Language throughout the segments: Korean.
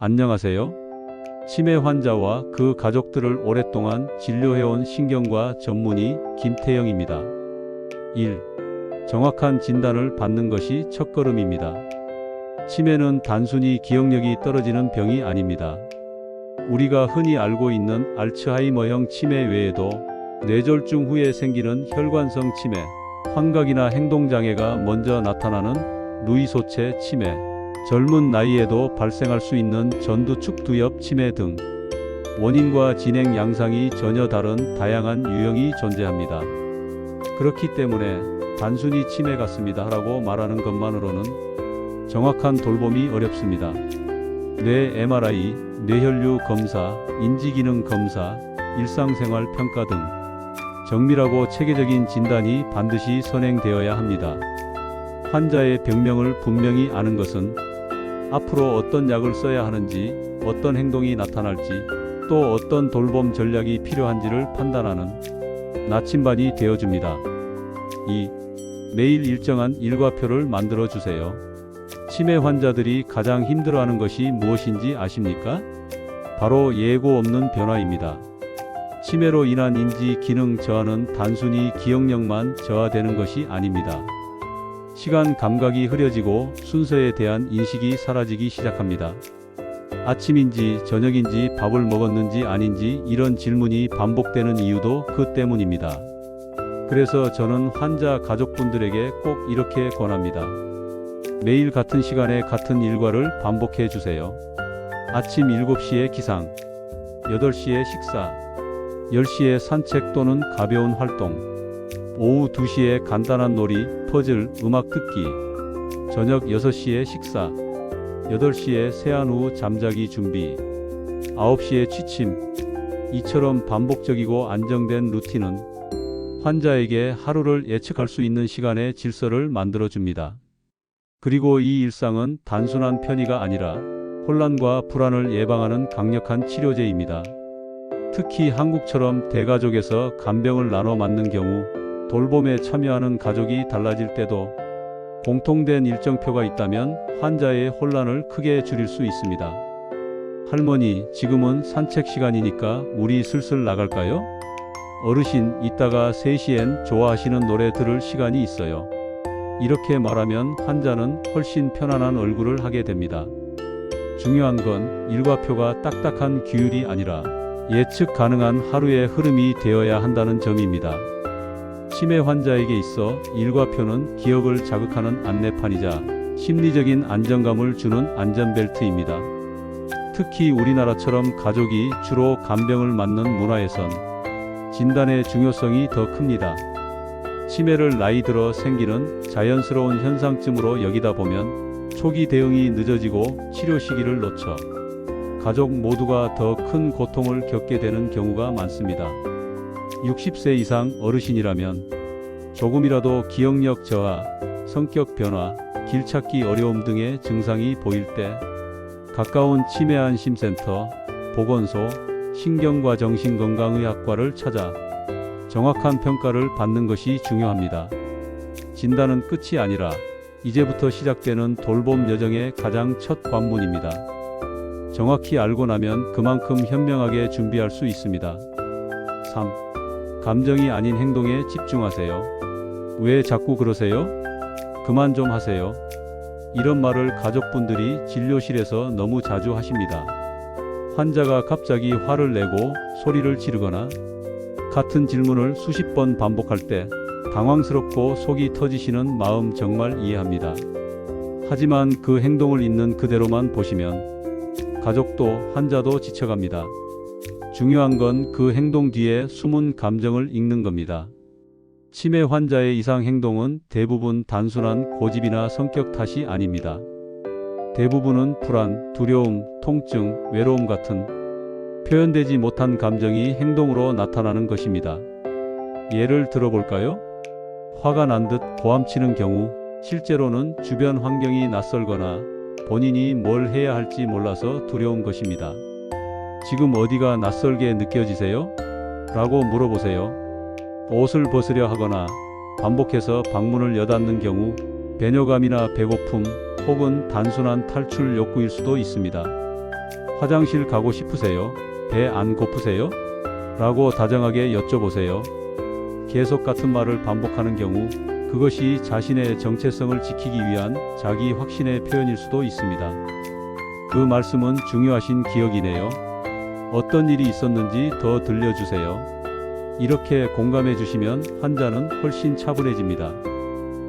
안녕하세요. 치매 환자와 그 가족들을 오랫동안 진료해온 신경과 전문의 김태영입니다. 1. 정확한 진단을 받는 것이 첫걸음입니다. 치매는 단순히 기억력이 떨어지는 병이 아닙니다. 우리가 흔히 알고 있는 알츠하이머형 치매 외에도 뇌졸중 후에 생기는 혈관성 치매, 환각이나 행동장애가 먼저 나타나는 루이소체 치매, 젊은 나이에도 발생할 수 있는 전두축두엽 치매 등 원인과 진행 양상이 전혀 다른 다양한 유형이 존재합니다. 그렇기 때문에 단순히 치매 같습니다 라고 말하는 것만으로는 정확한 돌봄이 어렵습니다. 뇌 MRI, 뇌혈류 검사, 인지기능 검사, 일상생활 평가 등 정밀하고 체계적인 진단이 반드시 선행되어야 합니다. 환자의 병명을 분명히 아는 것은 앞으로 어떤 약을 써야 하는지, 어떤 행동이 나타날지, 또 어떤 돌봄 전략이 필요한지를 판단하는 나침반이 되어줍니다. 2. 매일 일정한 일과표를 만들어 주세요. 치매 환자들이 가장 힘들어하는 것이 무엇인지 아십니까? 바로 예고 없는 변화입니다. 치매로 인한 인지 기능 저하는 단순히 기억력만 저하되는 것이 아닙니다. 시간 감각이 흐려지고 순서에 대한 인식이 사라지기 시작합니다. 아침인지 저녁인지 밥을 먹었는지 아닌지 이런 질문이 반복되는 이유도 그 때문입니다. 그래서 저는 환자 가족분들에게 꼭 이렇게 권합니다. 매일 같은 시간에 같은 일과를 반복해 주세요. 아침 7시에 기상, 8시에 식사, 10시에 산책 또는 가벼운 활동, 오후 2시에 간단한 놀이, 퍼즐, 음악 듣기, 저녁 6시에 식사, 8시에 세안 후 잠자기 준비, 9시에 취침. 이처럼 반복적이고 안정된 루틴은 환자에게 하루를 예측할 수 있는 시간의 질서를 만들어줍니다. 그리고 이 일상은 단순한 편의가 아니라 혼란과 불안을 예방하는 강력한 치료제입니다. 특히 한국처럼 대가족에서 간병을 나눠 맡는 경우 돌봄에 참여하는 가족이 달라질 때도 공통된 일정표가 있다면 환자의 혼란을 크게 줄일 수 있습니다. 할머니, 지금은 산책 시간이니까 우리 슬슬 나갈까요? 어르신, 이따가 3시엔 좋아하시는 노래 들을 시간이 있어요. 이렇게 말하면 환자는 훨씬 편안한 얼굴을 하게 됩니다. 중요한 건 일과표가 딱딱한 규율이 아니라 예측 가능한 하루의 흐름이 되어야 한다는 점입니다. 치매 환자에게 있어 일과표는 기억을 자극하는 안내판이자 심리적인 안정감을 주는 안전벨트입니다. 특히 우리나라처럼 가족이 주로 간병을 맡는 문화에선 진단의 중요성이 더 큽니다. 치매를 나이 들어 생기는 자연스러운 현상쯤으로 여기다 보면 초기 대응이 늦어지고 치료 시기를 놓쳐 가족 모두가 더 큰 고통을 겪게 되는 경우가 많습니다. 60세 이상 어르신이라면 조금이라도 기억력 저하, 성격 변화, 길 찾기 어려움 등의 증상이 보일 때 가까운 치매안심센터, 보건소, 신경과 정신건강의학과를 찾아 정확한 평가를 받는 것이 중요합니다. 진단은 끝이 아니라 이제부터 시작되는 돌봄 여정의 가장 첫 관문입니다. 정확히 알고 나면 그만큼 현명하게 준비할 수 있습니다. 3. 감정이 아닌 행동에 집중하세요. 왜 자꾸 그러세요? 그만 좀 하세요. 이런 말을 가족분들이 진료실에서 너무 자주 하십니다. 환자가 갑자기 화를 내고 소리를 지르거나 같은 질문을 수십 번 반복할 때 당황스럽고 속이 터지시는 마음 정말 이해합니다. 하지만 그 행동을 있는 그대로만 보시면 가족도 환자도 지쳐갑니다. 중요한 건 그 행동 뒤에 숨은 감정을 읽는 겁니다. 치매 환자의 이상 행동은 대부분 단순한 고집이나 성격 탓이 아닙니다. 대부분은 불안, 두려움, 통증, 외로움 같은 표현되지 못한 감정이 행동으로 나타나는 것입니다. 예를 들어볼까요? 화가 난 듯 고함치는 경우, 실제로는 주변 환경이 낯설거나 본인이 뭘 해야 할지 몰라서 두려운 것입니다. 지금 어디가 낯설게 느껴지세요? 라고 물어보세요. 옷을 벗으려 하거나 반복해서 방문을 여닫는 경우 배뇨감이나 배고픔 혹은 단순한 탈출 욕구일 수도 있습니다. 화장실 가고 싶으세요? 배 안 고프세요? 라고 다정하게 여쭤보세요. 계속 같은 말을 반복하는 경우 그것이 자신의 정체성을 지키기 위한 자기 확신의 표현일 수도 있습니다. 그 말씀은 중요하신 기억이네요. 어떤 일이 있었는지 더 들려주세요. 이렇게 공감해 주시면 환자는 훨씬 차분해집니다.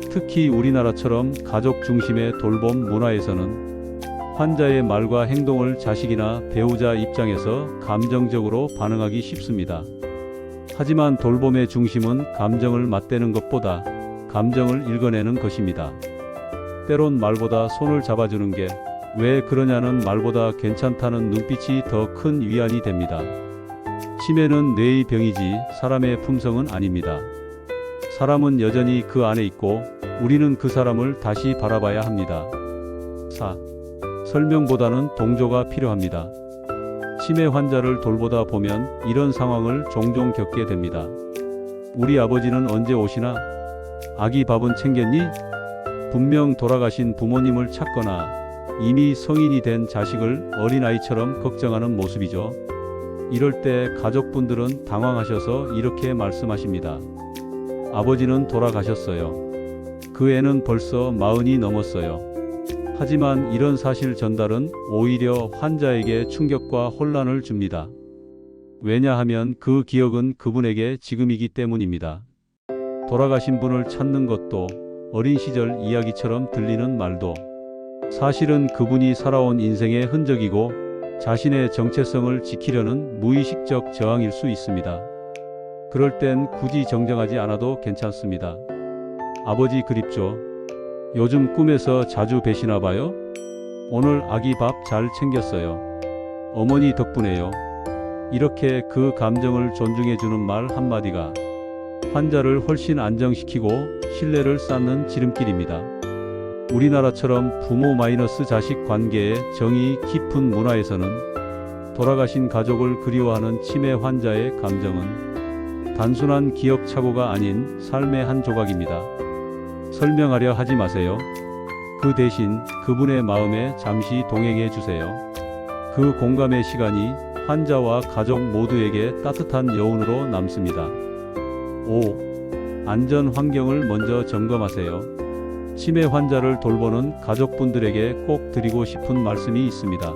특히 우리나라처럼 가족 중심의 돌봄 문화에서는 환자의 말과 행동을 자식이나 배우자 입장에서 감정적으로 반응하기 쉽습니다. 하지만 돌봄의 중심은 감정을 맞대는 것보다 감정을 읽어내는 것입니다. 때론 말보다 손을 잡아주는 게 왜 그러냐는 말보다 괜찮다는 눈빛이 더 큰 위안이 됩니다. 치매는 뇌의 병이지 사람의 품성은 아닙니다. 사람은 여전히 그 안에 있고 우리는 그 사람을 다시 바라봐야 합니다. 4. 설명보다는 동조가 필요합니다. 치매 환자를 돌보다 보면 이런 상황을 종종 겪게 됩니다. 우리 아버지는 언제 오시나? 아기 밥은 챙겼니? 분명 돌아가신 부모님을 찾거나 이미 성인이 된 자식을 어린아이처럼 걱정하는 모습이죠. 이럴 때 가족분들은 당황하셔서 이렇게 말씀하십니다. 아버지는 돌아가셨어요. 그 애는 벌써 40이 넘었어요. 하지만 이런 사실 전달은 오히려 환자에게 충격과 혼란을 줍니다. 왜냐하면 그 기억은 그분에게 지금이기 때문입니다. 돌아가신 분을 찾는 것도 어린 시절 이야기처럼 들리는 말도 사실은 그분이 살아온 인생의 흔적이고 자신의 정체성을 지키려는 무의식적 저항일 수 있습니다. 그럴 땐 굳이 정정하지 않아도 괜찮습니다. 아버지 그립죠? 요즘 꿈에서 자주 뵈시나 봐요? 오늘 아기 밥 잘 챙겼어요. 어머니 덕분에요. 이렇게 그 감정을 존중해주는 말 한마디가 환자를 훨씬 안정시키고 신뢰를 쌓는 지름길입니다. 우리나라처럼 부모 마이너스 자식 관계의 정이 깊은 문화에서는 돌아가신 가족을 그리워하는 치매 환자의 감정은 단순한 기억 착오가 아닌 삶의 한 조각입니다. 설명하려 하지 마세요. 그 대신 그분의 마음에 잠시 동행해 주세요. 그 공감의 시간이 환자와 가족 모두에게 따뜻한 여운으로 남습니다. 5. 안전 환경을 먼저 점검하세요. 치매 환자를 돌보는 가족분들에게 꼭 드리고 싶은 말씀이 있습니다.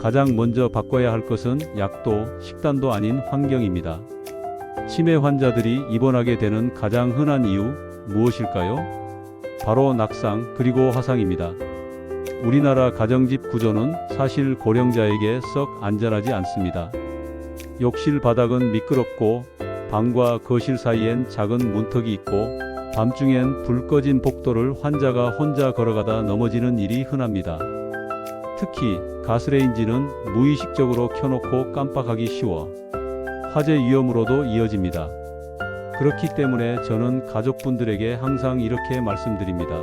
가장 먼저 바꿔야 할 것은 약도, 식단도 아닌 환경입니다. 치매 환자들이 입원하게 되는 가장 흔한 이유 무엇일까요? 바로 낙상 그리고 화상입니다. 우리나라 가정집 구조는 사실 고령자에게 썩 안전하지 않습니다. 욕실 바닥은 미끄럽고 방과 거실 사이엔 작은 문턱이 있고 밤중엔 불 꺼진 복도를 환자가 혼자 걸어가다 넘어지는 일이 흔합니다. 특히 가스레인지는 무의식적으로 켜놓고 깜빡하기 쉬워 화재 위험으로도 이어집니다. 그렇기 때문에 저는 가족분들에게 항상 이렇게 말씀드립니다.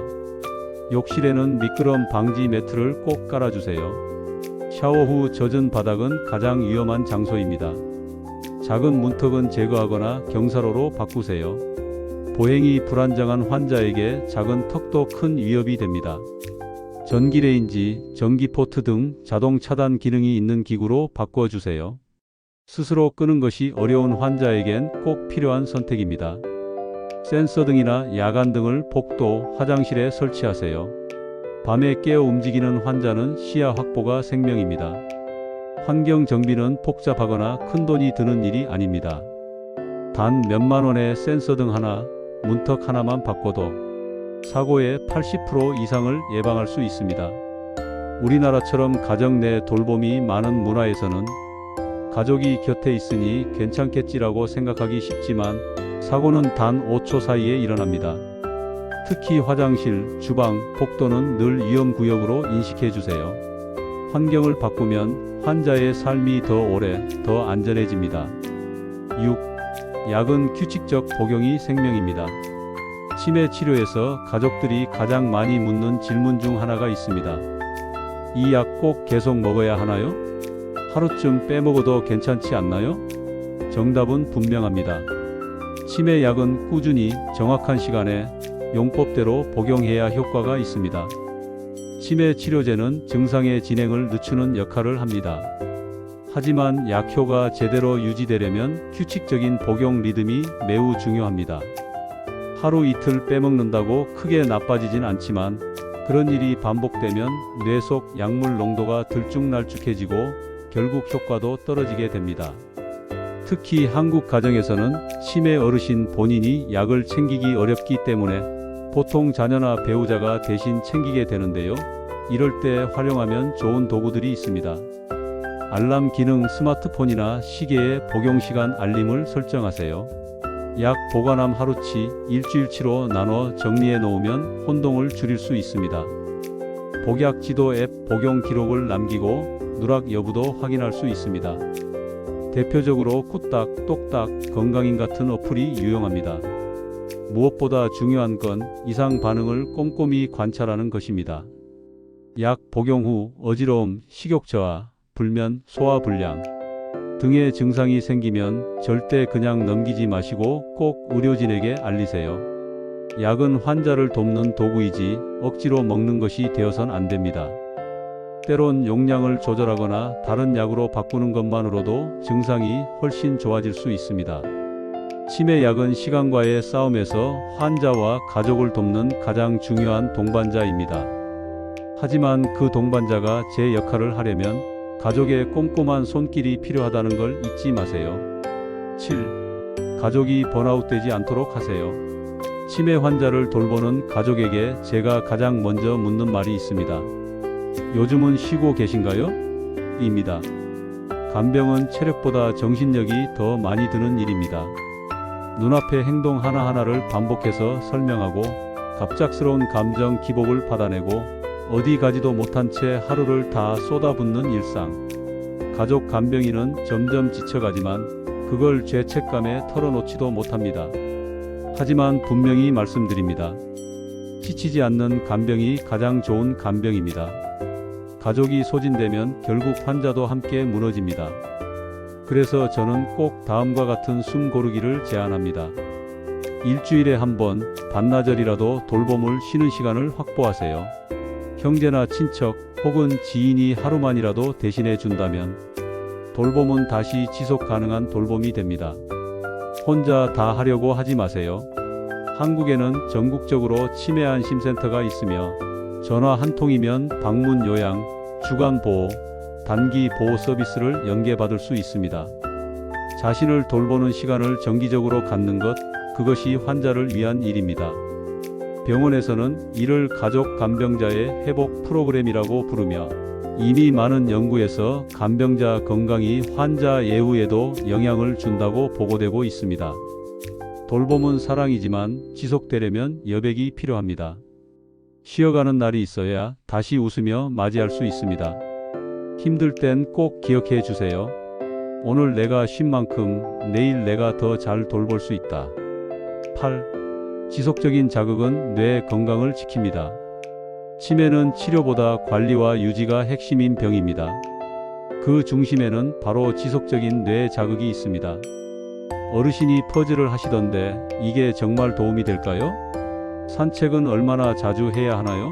욕실에는 미끄럼 방지 매트를 꼭 깔아주세요. 샤워 후 젖은 바닥은 가장 위험한 장소입니다. 작은 문턱은 제거하거나 경사로로 바꾸세요. 보행이 불안정한 환자에게 작은 턱도 큰 위협이 됩니다. 전기레인지, 전기포트 등 자동 차단 기능이 있는 기구로 바꿔주세요. 스스로 끄는 것이 어려운 환자에겐 꼭 필요한 선택입니다. 센서 등이나 야간 등을 복도, 화장실에 설치하세요. 밤에 깨어 움직이는 환자는 시야 확보가 생명입니다. 환경 정비는 복잡하거나 큰돈이 드는 일이 아닙니다. 단 몇만 원의 센서 등 하나, 문턱 하나만 바꿔도 사고의 80% 이상을 예방할 수 있습니다. 우리나라처럼 가정 내 돌봄이 많은 문화에서는 가족이 곁에 있으니 괜찮겠지라고 생각하기 쉽지만 사고는 단 5초 사이에 일어납니다. 특히 화장실, 주방, 복도는 늘 위험구역으로 인식해 주세요. 환경을 바꾸면 환자의 삶이 더 오래, 더 안전해집니다. 6. 약은 규칙적 복용이 생명입니다. 치매 치료에서 가족들이 가장 많이 묻는 질문 중 하나가 있습니다. 이 약 꼭 계속 먹어야 하나요? 하루쯤 빼먹어도 괜찮지 않나요? 정답은 분명합니다. 치매 약은 꾸준히 정확한 시간에 용법대로 복용해야 효과가 있습니다. 치매 치료제는 증상의 진행을 늦추는 역할을 합니다. 하지만 약효가 제대로 유지되려면 규칙적인 복용 리듬이 매우 중요합니다. 하루 이틀 빼먹는다고 크게 나빠지진 않지만 그런 일이 반복되면 뇌 속 약물 농도가 들쭉날쭉해지고 결국 효과도 떨어지게 됩니다. 특히 한국 가정에서는 치매 어르신 본인이 약을 챙기기 어렵기 때문에 보통 자녀나 배우자가 대신 챙기게 되는데요. 이럴 때 활용하면 좋은 도구들이 있습니다. 알람 기능 스마트폰이나 시계에 복용시간 알림을 설정하세요. 약 보관함 하루치, 일주일치로 나눠 정리해 놓으면 혼동을 줄일 수 있습니다. 복약 지도 앱 복용 기록을 남기고 누락 여부도 확인할 수 있습니다. 대표적으로 꿀딱, 똑딱, 건강인 같은 어플이 유용합니다. 무엇보다 중요한 건 이상 반응을 꼼꼼히 관찰하는 것입니다. 약 복용 후 어지러움, 식욕 저하, 불면, 소화 불량 등의 증상이 생기면 절대 그냥 넘기지 마시고 꼭 의료진에게 알리세요. 약은 환자를 돕는 도구이지 억지로 먹는 것이 되어선 안 됩니다. 때론 용량을 조절하거나 다른 약으로 바꾸는 것만으로도 증상이 훨씬 좋아질 수 있습니다. 치매약은 시간과의 싸움에서 환자와 가족을 돕는 가장 중요한 동반자입니다. 하지만 그 동반자가 제 역할을 하려면 가족의 꼼꼼한 손길이 필요하다는 걸 잊지 마세요. 7. 가족이 번아웃되지 않도록 하세요. 치매 환자를 돌보는 가족에게 제가 가장 먼저 묻는 말이 있습니다. 요즘은 쉬고 계신가요? 입니다. 간병은 체력보다 정신력이 더 많이 드는 일입니다. 눈앞의 행동 하나하나를 반복해서 설명하고 갑작스러운 감정 기복을 받아내고 어디 가지도 못한 채 하루를 다 쏟아붓는 일상. 가족 간병인은 점점 지쳐가지만 그걸 죄책감에 털어놓지도 못합니다. 하지만 분명히 말씀드립니다. 지치지 않는 간병이 가장 좋은 간병입니다. 가족이 소진되면 결국 환자도 함께 무너집니다. 그래서 저는 꼭 다음과 같은 숨 고르기를 제안합니다. 일주일에 한 번, 반나절이라도 돌봄을 쉬는 시간을 확보하세요. 형제나 친척 혹은 지인이 하루만이라도 대신해 준다면 돌봄은 다시 지속 가능한 돌봄이 됩니다. 혼자 다 하려고 하지 마세요. 한국에는 전국적으로 치매 안심센터가 있으며 전화 한 통이면 방문 요양, 주간 보호, 단기 보호 서비스를 연계받을 수 있습니다. 자신을 돌보는 시간을 정기적으로 갖는 것, 그것이 환자를 위한 일입니다. 병원에서는 이를 가족 간병자의 회복 프로그램이라고 부르며 이미 많은 연구에서 간병자 건강이 환자 예후에도 영향을 준다고 보고되고 있습니다. 돌봄은 사랑이지만 지속되려면 여백이 필요합니다. 쉬어가는 날이 있어야 다시 웃으며 맞이할 수 있습니다. 힘들 땐 꼭 기억해 주세요. 오늘 내가 쉰 만큼 내일 내가 더 잘 돌볼 수 있다. 8. 지속적인 자극은 뇌 건강을 지킵니다. 치매는 치료보다 관리와 유지가 핵심인 병입니다. 그 중심에는 바로 지속적인 뇌 자극이 있습니다. 어르신이 퍼즐을 하시던데 이게 정말 도움이 될까요? 산책은 얼마나 자주 해야 하나요?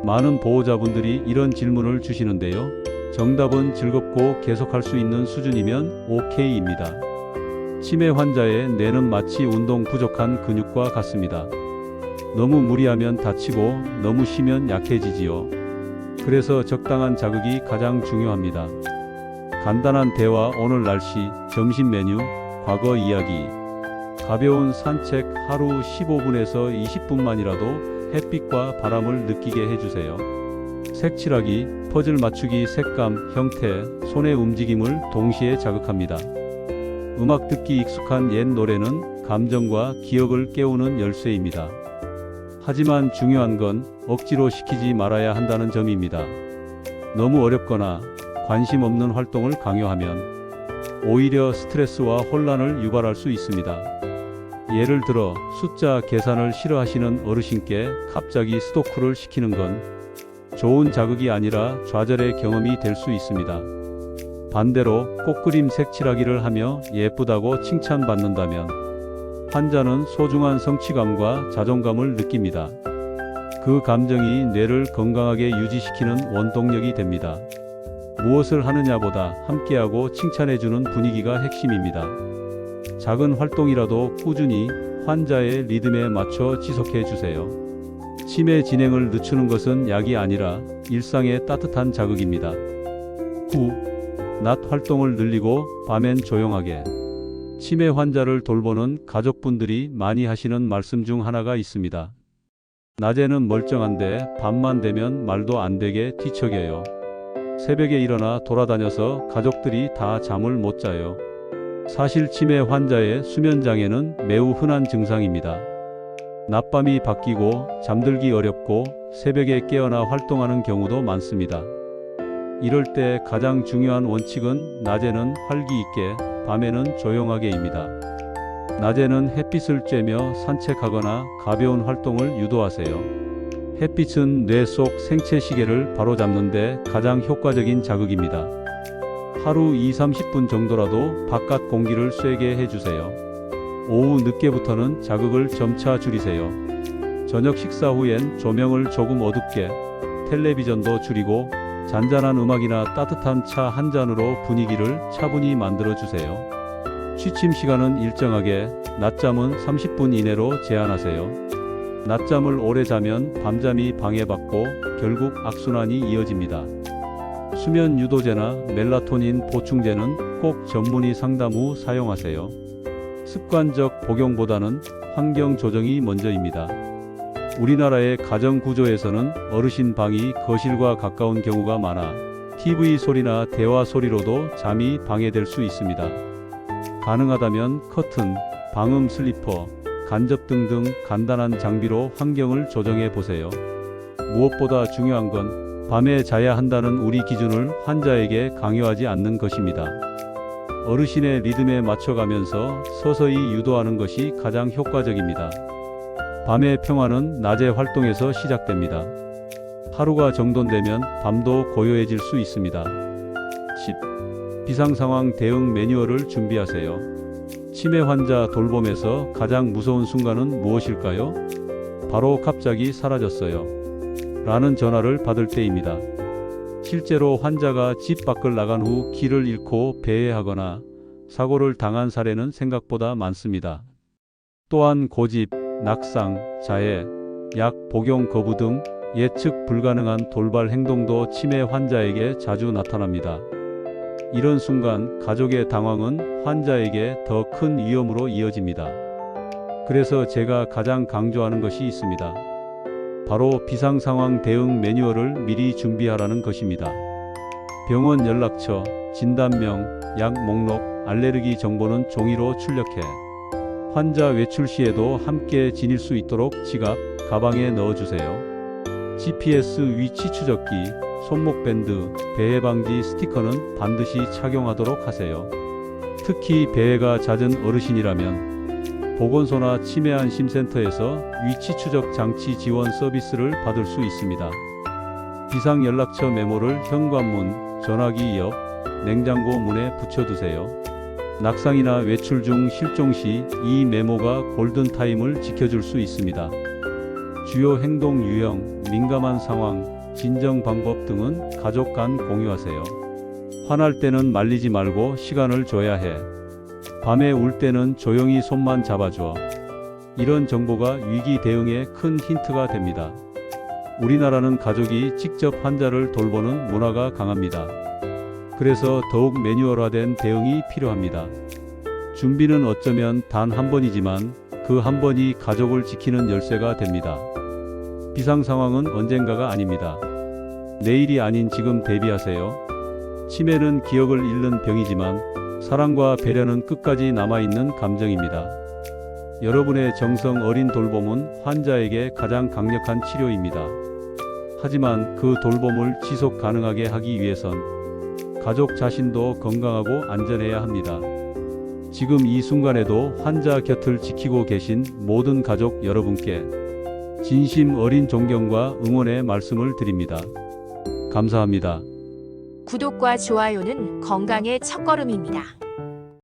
많은 보호자분들이 이런 질문을 주시는데요. 정답은 즐겁고 계속할 수 있는 수준이면 OK입니다. 치매 환자의 뇌는 마치 운동 부족한 근육과 같습니다. 너무 무리하면 다치고 너무 쉬면 약해지지요. 그래서 적당한 자극이 가장 중요합니다. 간단한 대화, 오늘 날씨, 점심 메뉴, 과거 이야기, 가벼운 산책, 하루 15분에서 20분만이라도 햇빛과 바람을 느끼게 해주세요. 색칠하기, 퍼즐 맞추기, 색감, 형태, 손의 움직임을 동시에 자극합니다. 음악 듣기 익숙한 옛 노래는 감정과 기억을 깨우는 열쇠입니다. 하지만 중요한 건 억지로 시키지 말아야 한다는 점입니다. 너무 어렵거나 관심 없는 활동을 강요하면 오히려 스트레스와 혼란을 유발할 수 있습니다. 예를 들어 숫자 계산을 싫어하시는 어르신께 갑자기 스토크를 시키는 건 좋은 자극이 아니라 좌절의 경험이 될 수 있습니다. 반대로 꽃그림 색칠하기를 하며 예쁘다고 칭찬받는다면 환자는 소중한 성취감과 자존감을 느낍니다. 그 감정이 뇌를 건강하게 유지시키는 원동력이 됩니다. 무엇을 하느냐보다 함께하고 칭찬해주는 분위기가 핵심입니다. 작은 활동이라도 꾸준히 환자의 리듬에 맞춰 지속해 주세요. 치매 진행을 늦추는 것은 약이 아니라 일상의 따뜻한 자극입니다. 9. 낮 활동을 늘리고 밤엔 조용하게. 치매 환자를 돌보는 가족분들이 많이 하시는 말씀 중 하나가 있습니다. 낮에는 멀쩡한데 밤만 되면 말도 안 되게 뒤척여요. 새벽에 일어나 돌아다녀서 가족들이 다 잠을 못 자요. 사실 치매 환자의 수면장애는 매우 흔한 증상입니다. 낮밤이 바뀌고 잠들기 어렵고 새벽에 깨어나 활동하는 경우도 많습니다. 이럴 때 가장 중요한 원칙은 낮에는 활기 있게, 밤에는 조용하게입니다. 낮에는 햇빛을 쬐며 산책하거나 가벼운 활동을 유도하세요. 햇빛은 뇌 속 생체 시계를 바로잡는 데 가장 효과적인 자극입니다. 하루 20-30분 정도라도 바깥 공기를 쐬게 해주세요. 오후 늦게부터는 자극을 점차 줄이세요. 저녁 식사 후엔 조명을 조금 어둡게, 텔레비전도 줄이고 잔잔한 음악이나 따뜻한 차 한 잔으로 분위기를 차분히 만들어주세요. 취침 시간은 일정하게, 낮잠은 30분 이내로 제한하세요. 낮잠을 오래 자면 밤잠이 방해받고 결국 악순환이 이어집니다. 수면 유도제나 멜라토닌 보충제는 꼭 전문의 상담 후 사용하세요. 습관적 복용보다는 환경 조정이 먼저입니다. 우리나라의 가정 구조에서는 어르신 방이 거실과 가까운 경우가 많아 TV 소리나 대화 소리로도 잠이 방해될 수 있습니다. 가능하다면 커튼, 방음 슬리퍼, 간접등 등 간단한 장비로 환경을 조정해 보세요. 무엇보다 중요한 건 밤에 자야 한다는 우리 기준을 환자에게 강요하지 않는 것입니다. 어르신의 리듬에 맞춰가면서 서서히 유도하는 것이 가장 효과적입니다. 밤의 평화는 낮의 활동에서 시작됩니다. 하루가 정돈되면 밤도 고요해질 수 있습니다. 10. 비상상황 대응 매뉴얼을 준비하세요. 치매 환자 돌봄에서 가장 무서운 순간은 무엇일까요? 바로 갑자기 사라졌어요. 라는 전화를 받을 때입니다. 실제로 환자가 집 밖을 나간 후 길을 잃고 배회하거나 사고를 당한 사례는 생각보다 많습니다. 또한 고집, 낙상, 자해, 약 복용 거부 등 예측 불가능한 돌발 행동도 치매 환자에게 자주 나타납니다. 이런 순간 가족의 당황은 환자에게 더 큰 위험으로 이어집니다. 그래서 제가 가장 강조하는 것이 있습니다. 바로 비상상황 대응 매뉴얼을 미리 준비하라는 것입니다. 병원 연락처, 진단명, 약 목록, 알레르기 정보는 종이로 출력해 환자 외출 시에도 함께 지닐 수 있도록 지갑, 가방에 넣어주세요. GPS 위치 추적기, 손목밴드, 배회 방지 스티커는 반드시 착용하도록 하세요. 특히 배회가 잦은 어르신이라면 보건소나 치매안심센터에서 위치 추적 장치 지원 서비스를 받을 수 있습니다. 비상연락처 메모를 현관문, 전화기 옆, 냉장고 문에 붙여두세요. 낙상이나 외출 중 실종 시 이 메모가 골든타임을 지켜줄 수 있습니다. 주요 행동 유형, 민감한 상황, 진정 방법 등은 가족 간 공유하세요. 화날 때는 말리지 말고 시간을 줘야 해. 밤에 울 때는 조용히 손만 잡아줘. 이런 정보가 위기 대응에 큰 힌트가 됩니다. 우리나라는 가족이 직접 환자를 돌보는 문화가 강합니다. 그래서 더욱 매뉴얼화된 대응이 필요합니다. 준비는 어쩌면 단 한 번이지만 그 한 번이 가족을 지키는 열쇠가 됩니다. 비상 상황은 언젠가가 아닙니다. 내일이 아닌 지금 대비하세요. 치매는 기억을 잃는 병이지만 사랑과 배려는 끝까지 남아있는 감정입니다. 여러분의 정성 어린 돌봄은 환자에게 가장 강력한 치료입니다. 하지만 그 돌봄을 지속 가능하게 하기 위해선 가족 자신도 건강하고 안전해야 합니다. 지금 이 순간에도 환자 곁을 지키고 계신 모든 가족 여러분께 진심 어린 존경과 응원의 말씀을 드립니다. 감사합니다. 구독과 좋아요는 건강의 첫걸음입니다.